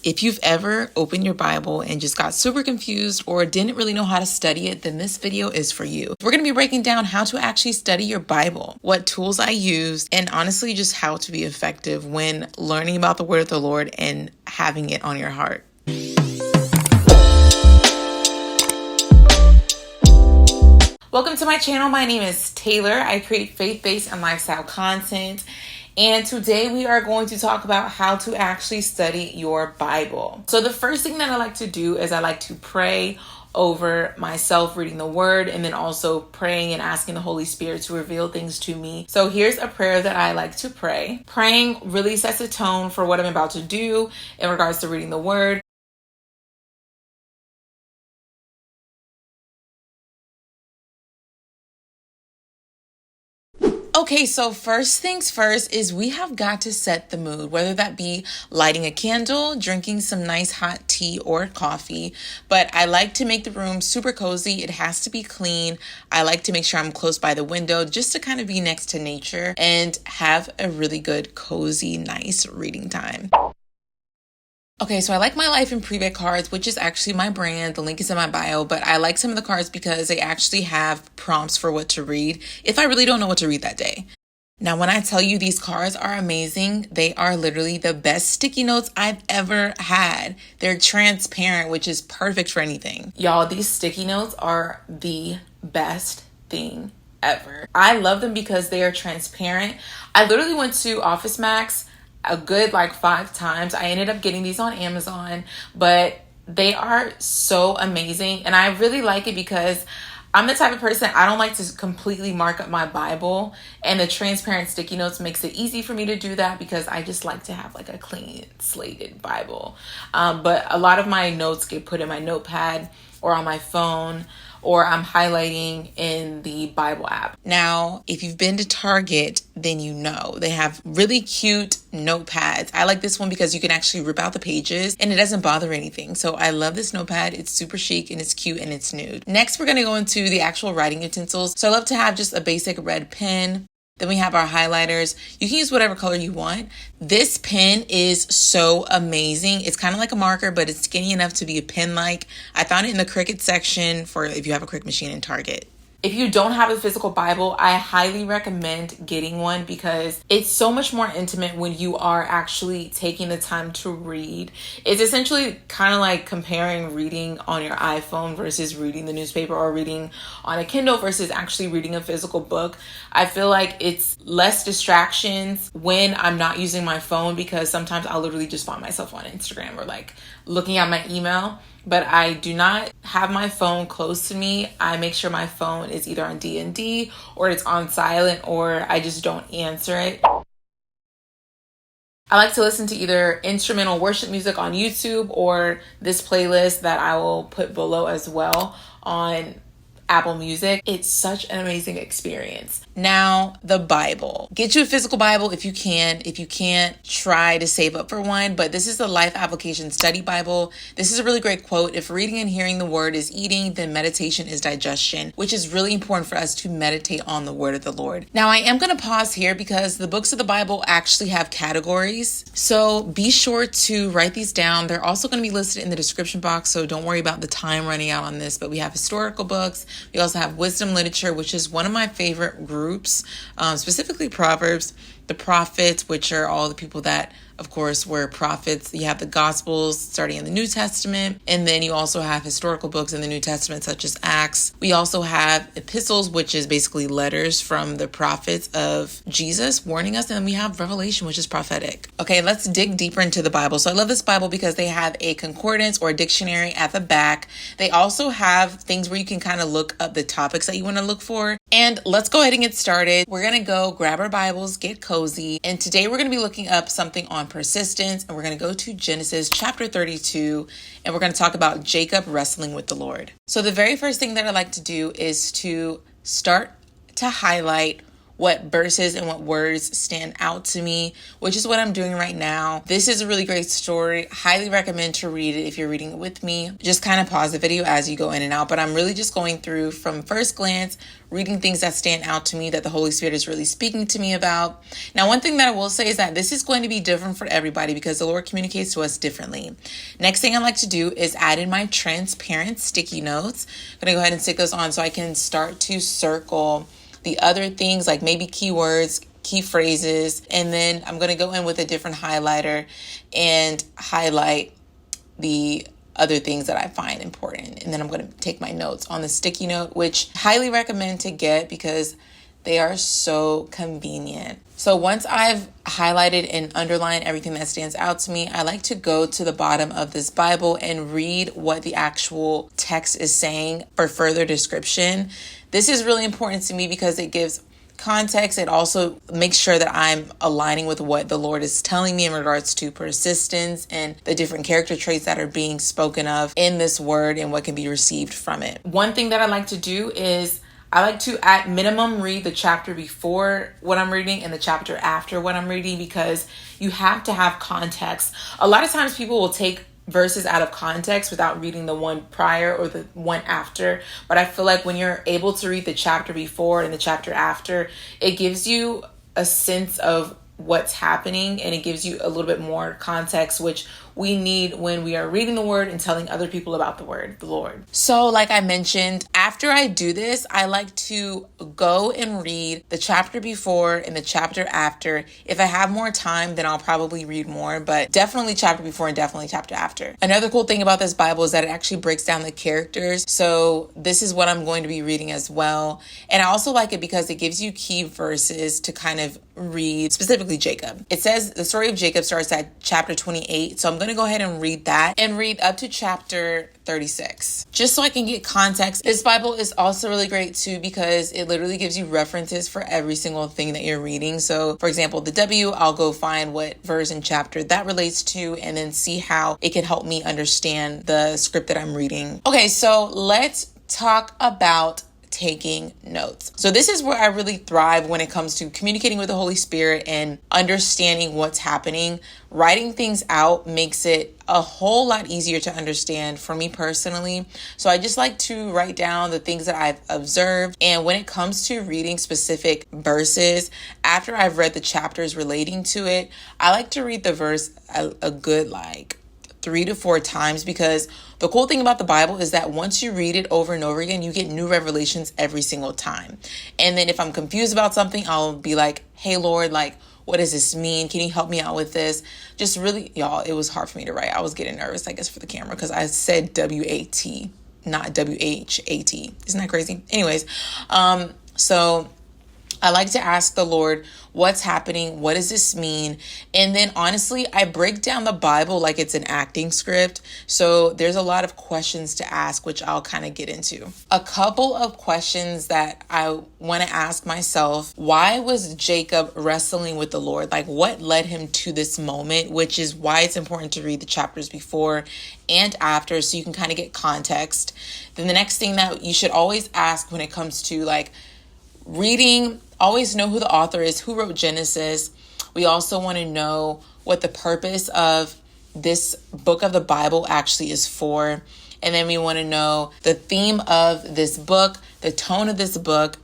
If you've ever opened your Bible and just got super confused or didn't really know how to study it, then this video is for you. We're going to be breaking down how to actually study your Bible, what tools I used, and honestly just how to be effective when learning about the word of the Lord and having it on your heart. Welcome to my channel. My name is Taylor. I create faith-based and lifestyle content. And today we are going to talk about how to actually study your Bible. So the first thing that I like to do is I like to pray over myself reading the word, and then also praying and asking the Holy Spirit to reveal things to me. So here's a prayer that I like to pray. Praying really sets a tone for what I'm about to do in regards to reading the word. Okay, so first things first is we have got to set the mood, whether that be lighting a candle, drinking some nice hot tea or coffee. But I like to make the room super cozy. It has to be clean. I like to make sure I'm close by the window just to kind of be next to nature and have a really good, cozy, nice reading time. Okay, so I like My Life in Pre-Bed cards, which is actually my brand. The link is in my bio, but I like some of the cards because they actually have prompts for what to read if I really don't know what to read that day. Now, when I tell you these cards are amazing, they are literally the best sticky notes I've ever had. They're transparent, which is perfect for anything. Y'all, these sticky notes are the best thing ever. I love them because they are transparent. I literally went to Office Max a good 5 times. I ended up getting these on Amazon, but they are so amazing. And I really like it because I'm the type of person, I don't like to completely mark up my Bible, and the transparent sticky notes makes it easy for me to do that because I just like to have a clean slated Bible. But a lot of my notes get put in my notepad or on my phone, or I'm highlighting in the Bible app. Now, if you've been to Target, then you know they have really cute notepads. I like this one because you can actually rip out the pages and it doesn't bother anything. So I love this notepad. It's super chic and it's cute and it's nude. Next, we're gonna go into the actual writing utensils. So I love to have just a basic red pen. Then we have our highlighters. You can use whatever color you want. This pen is so amazing. It's kind of like a marker, but it's skinny enough to be a pen-like. I found it in the Cricut section for if you have a Cricut machine in Target. If you don't have a physical Bible, I highly recommend getting one because it's so much more intimate when you are actually taking the time to read. It's essentially kind of like comparing reading on your iPhone versus reading the newspaper, or reading on a Kindle versus actually reading a physical book. I feel like it's less distractions when I'm not using my phone, because sometimes I'll literally just find myself on Instagram or looking at my email. But I do not have my phone close to me. I make sure my phone is either on D&D or it's on silent, or I just don't answer it. I like to listen to either instrumental worship music on YouTube or this playlist that I will put below as well on Apple Music. It's such an amazing experience. Now, the Bible. Get you a physical Bible if you can. If you can't, try to save up for one. But this is the Life Application Study Bible. This is a really great quote. If reading and hearing the word is eating, then meditation is digestion, which is really important for us to meditate on the word of the Lord. Now, I am going to pause here because the books of the Bible actually have categories. So be sure to write these down. They're also going to be listed in the description box, so don't worry about the time running out on this. But we have historical books. We also have wisdom literature, which is one of my favorite groups, specifically Proverbs, the prophets, which are all the people that, of course, were prophets. You have the Gospels starting in the New Testament, and then you also have historical books in the New Testament, such as Acts. We also have epistles, which is basically letters from the prophets of Jesus warning us, and then we have Revelation, which is prophetic. Okay, let's dig deeper into the Bible. So I love this Bible because they have a concordance or a dictionary at the back. They also have things where you can kind of look up the topics that you want to look for. And let's go ahead and get started. We're going to go grab our Bibles, get cozy, and today we're going to be looking up something on persistence, and we're going to go to Genesis chapter 32, and we're going to talk about Jacob wrestling with the Lord. So the very first thing that I like to do is to start to highlight what verses and what words stand out to me, which is what I'm doing right now. This is a really great story. Highly recommend to read it if you're reading it with me. Just kind of pause the video as you go in and out, but I'm really just going through from first glance, reading things that stand out to me that the Holy Spirit is really speaking to me about. Now, one thing that I will say is that this is going to be different for everybody because the Lord communicates to us differently. Next thing I like to do is add in my transparent sticky notes. I'm going to go ahead and stick those on so I can start to circle the other things like maybe keywords, key phrases, and then I'm going to go in with a different highlighter and highlight the other things that I find important. And then I'm going to take my notes on the sticky note, which I highly recommend to get because they are so convenient. So once I've highlighted and underlined everything that stands out to me, I like to go to the bottom of this Bible and read what the actual text is saying for further description. This is really important to me because it gives context. It also makes sure that I'm aligning with what the Lord is telling me in regards to persistence and the different character traits that are being spoken of in this word and what can be received from it. One thing that I like to do is I like to at minimum read the chapter before what I'm reading and the chapter after what I'm reading because you have to have context. A lot of times people will take verses out of context without reading the one prior or the one after. But I feel like when you're able to read the chapter before and the chapter after, it gives you a sense of what's happening and it gives you a little bit more context, which we need when we are reading the word and telling other people about the word, the Lord. So like I mentioned, after I do this, I like to go and read the chapter before and the chapter after. If I have more time, then I'll probably read more, but definitely chapter before and definitely chapter after. Another cool thing about this Bible is that it actually breaks down the characters. So this is what I'm going to be reading as well. And I also like it because it gives you key verses to kind of read, specifically Jacob. It says the story of Jacob starts at chapter 28. So I'm going to go ahead and read that and read up to chapter 36 just so I can get context. This Bible is also really great too because it literally gives you references for every single thing that you're reading. So for example, the W, I'll go find what verse and chapter that relates to and then see how it can help me understand the script that I'm reading. Okay, so let's talk about taking notes. So this is where I really thrive when it comes to communicating with the Holy Spirit and understanding what's happening. Writing things out makes it a whole lot easier to understand for me personally. So I just like to write down the things that I've observed. And when it comes to reading specific verses, after I've read the chapters relating to it, I like to read the verse a good 3 to 4 times because the cool thing about the Bible is that once you read it over and over again, you get new revelations every single time. And then if I'm confused about something, I'll be like, hey, Lord, what does this mean? Can you help me out with this? Just really, y'all, it was hard for me to write. I was getting nervous, I guess, for the camera because I said W-A-T, not W-H-A-T. Isn't that crazy? Anyways, so I like to ask the Lord, what's happening? What does this mean? And then honestly, I break down the Bible like it's an acting script. So there's a lot of questions to ask, which I'll kind of get into. A couple of questions that I want to ask myself. Why was Jacob wrestling with the Lord? What led him to this moment, which is why it's important to read the chapters before and after so you can kind of get context. Then the next thing that you should always ask when it comes to reading, always know who the author is, who wrote Genesis. We also want to know what the purpose of this book of the Bible actually is for. And then we want to know the theme of this book, the tone of this book.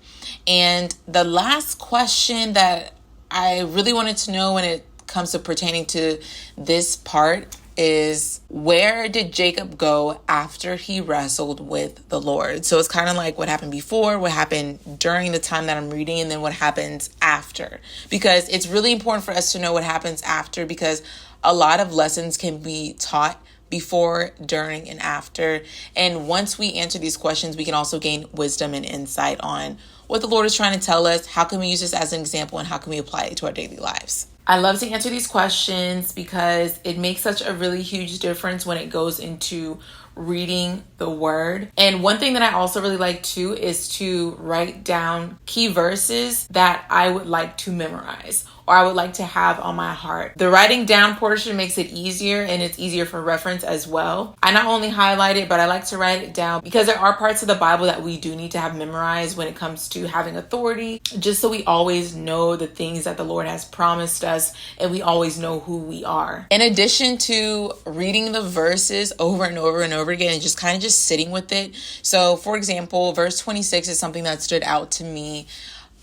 And the last question that I really wanted to know when it comes to pertaining to this part is, where did Jacob go after he wrestled with the Lord? So it's kind of like what happened before, what happened during the time that I'm reading, and then what happens after. Because it's really important for us to know what happens after, because a lot of lessons can be taught before, during, and after. And once we answer these questions, we can also gain wisdom and insight on what the Lord is trying to tell us. How can we use this as an example, and how can we apply it to our daily lives? I love to answer these questions because it makes such a really huge difference when it goes into reading the word. And one thing that I also really like too is to write down key verses that I would like to memorize, or I would like to have on my heart. The writing down portion makes it easier, and it's easier for reference as well. I not only highlight it, but I like to write it down because there are parts of the Bible that we do need to have memorized when it comes to having authority, just so we always know the things that the Lord has promised us and we always know who we are. In addition to reading the verses over and over and over again and just kind of just sitting with it. So for example, verse 26 is something that stood out to me,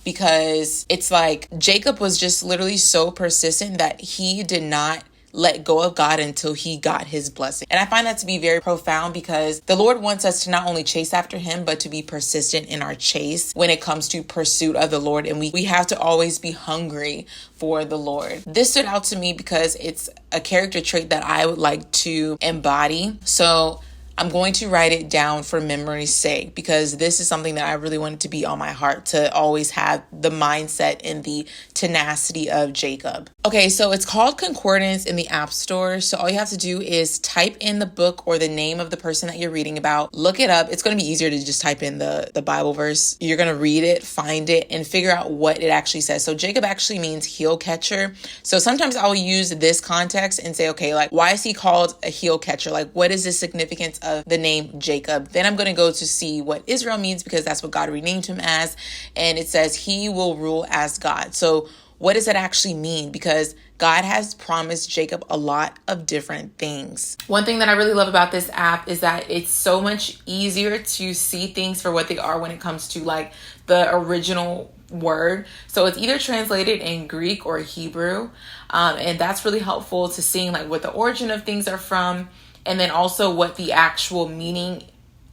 because it's like Jacob was just literally so persistent that he did not let go of God until he got his blessing. And I find that to be very profound, because the Lord wants us to not only chase after him, but to be persistent in our chase when it comes to pursuit of the Lord. And we have to always be hungry for the Lord. This stood out to me because it's a character trait that I would like to embody. So I'm going to write it down for memory's sake, because this is something that I really wanted to be on my heart, to always have the mindset and the tenacity of Jacob. Okay, so it's called Concordance in the App Store. So all you have to do is type in the book or the name of the person that you're reading about, look it up. It's going to be easier to just type in the Bible verse. You're going to read it, find it, and figure out what it actually says. So Jacob actually means heel catcher. So sometimes I'll use this context and say, okay, like, why is he called a heel catcher? Like, what is the significance of the name Jacob? Then I'm going to go to see what Israel means, because that's what God renamed him as. And it says he will rule as God. So what does that actually mean? Because God has promised Jacob a lot of different things. One thing that I really love about this app is that it's so much easier to see things for what they are when it comes to like the original word. So it's either translated in Greek or Hebrew. And that's really helpful to seeing like what the origin of things are from, and then also what the actual meaning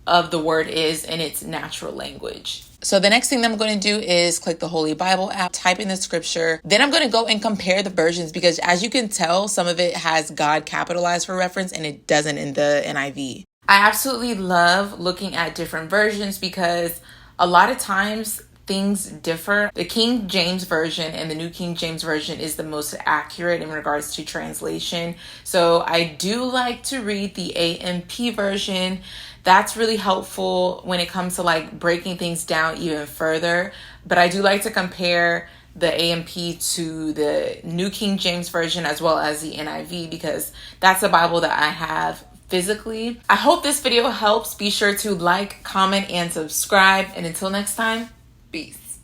of the word is in its natural language. So the next thing that I'm going to do is click the Holy Bible app, type in the scripture. Then I'm going to go and compare the versions, because as you can tell, some of it has God capitalized for reference and it doesn't in the NIV. I absolutely love looking at different versions, because a lot of times things differ. The King James Version and the New King James Version is the most accurate in regards to translation. So I do like to read the AMP version. That's really helpful when it comes to like breaking things down even further. But I do like to compare the AMP to the New King James Version as well as the NIV, because that's the Bible that I have physically. I hope this video helps. Be sure to like, comment, and subscribe. And until next time, peace.